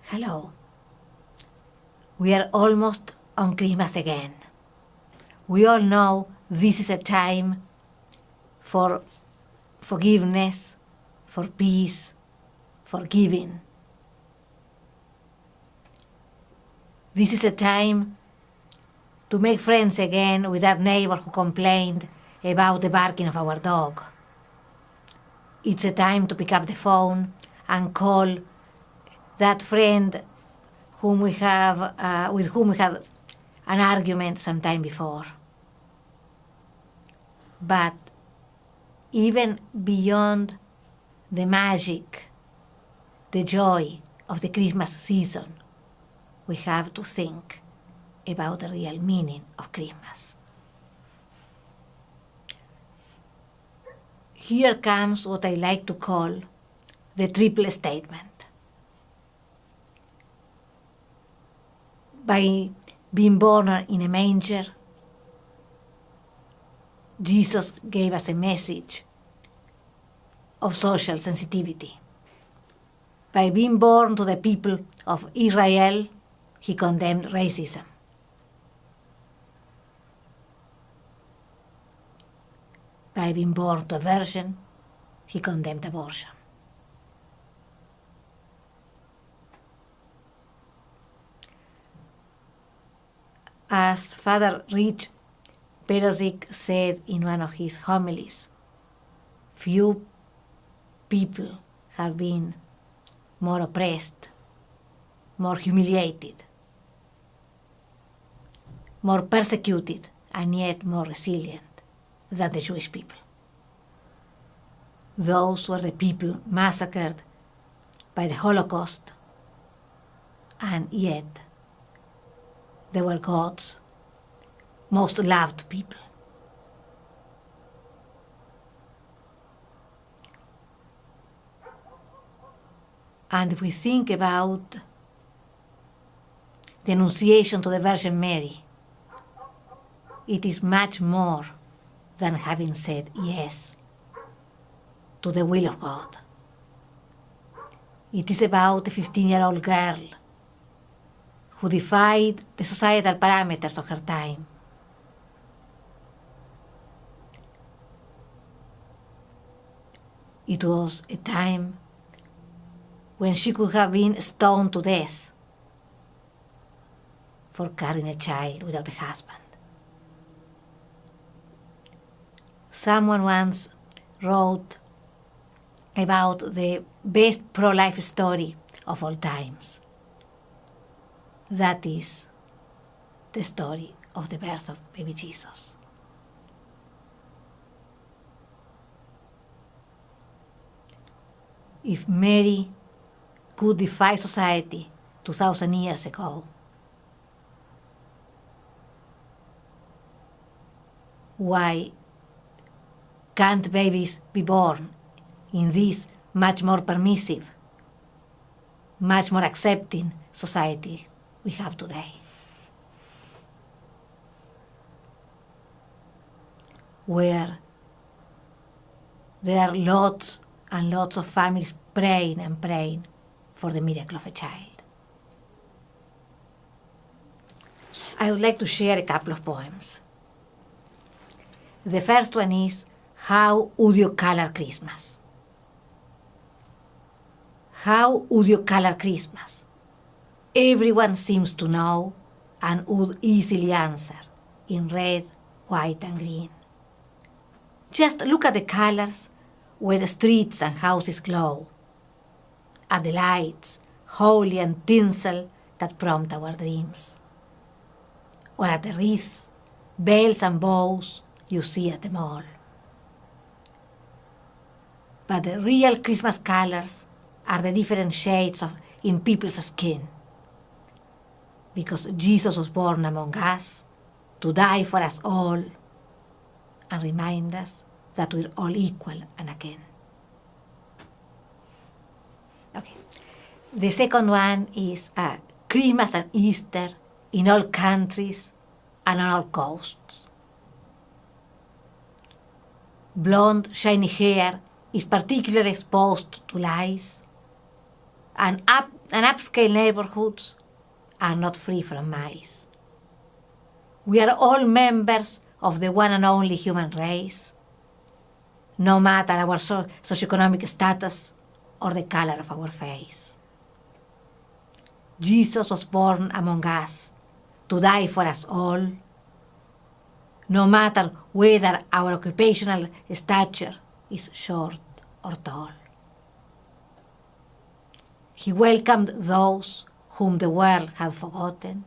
Hello. We are almost on Christmas again. We all know this is a time for forgiveness, for peace, for giving. This is a time to make friends again with that neighbor who complained about the barking of our dog. It's a time to pick up the phone and call that friend with whom we had an argument some time before. But even beyond the magic, the joy of the Christmas season, we have to think about the real meaning of Christmas. Here comes what I like to call the triple statement. By being born in a manger, Jesus gave us a message of social sensitivity. By being born to the people of Israel, he condemned racism. By being born to a virgin, he condemned abortion. As Father Rich Perozic said in one of his homilies, few people have been more oppressed, more humiliated, more persecuted, and yet more resilient than the Jewish people. Those were the people massacred by the Holocaust, and yet they were God's most loved people. And if we think about the Annunciation to the Virgin Mary, it is much more than having said yes to the will of God. It is about a 15-year-old girl who defied the societal parameters of her time. It was a time when she could have been stoned to death for carrying a child without a husband. Someone once wrote about the best pro-life story of all times. That is the story of the birth of baby Jesus. If Mary could defy society 2,000 years ago, why can't babies be born in this much more permissive, much more accepting society we have today? Where there are lots and lots of families praying and praying for the miracle of a child. I would like to share a couple of poems. The first one is, How Would You Color Christmas? How would you color Christmas? Everyone seems to know and would easily answer in red, white, and green. Just look at the colors where the streets and houses glow, at the lights, holly and tinsel that prompt our dreams, or at the wreaths, bells, and bows you see at the mall. But the real Christmas colors are the different shades in people's skin, because Jesus was born among us to die for us all and remind us that we're all equal and akin. Okay. The second one is Christmas and Easter in all countries and on all coasts. Blonde, shiny hair is particularly exposed to lice, and up and upscale neighborhoods are not free from mice. We are all members of the one and only human race, no matter our socioeconomic status or the color of our face. Jesus was born among us to die for us all, no matter whether our occupational stature is short or tall. He welcomed those whom the world had forgotten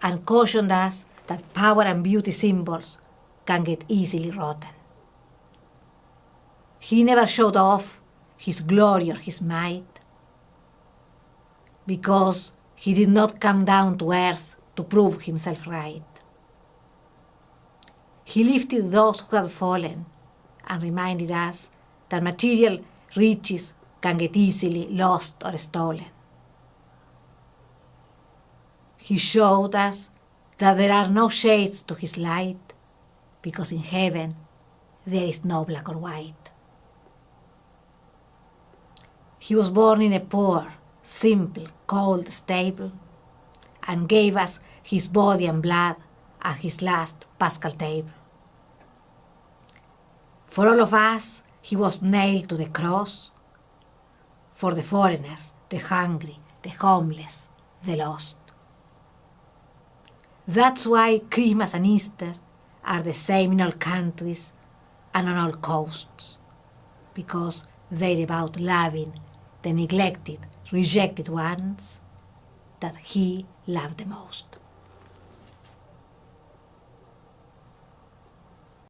and cautioned us that power and beauty symbols can get easily rotten. He never showed off his glory or his might, because he did not come down to earth to prove himself right. He lifted those who had fallen and reminded us that material riches can get easily lost or stolen. He showed us that there are no shades to his light, because in heaven there is no black or white. He was born in a poor, simple, cold stable, and gave us his body and blood at his last paschal table. For all of us, he was nailed to the cross. For the foreigners, the hungry, the homeless, the lost. That's why Christmas and Easter are the same in all countries and on all coasts, because they're about loving the neglected, rejected ones that he loved the most.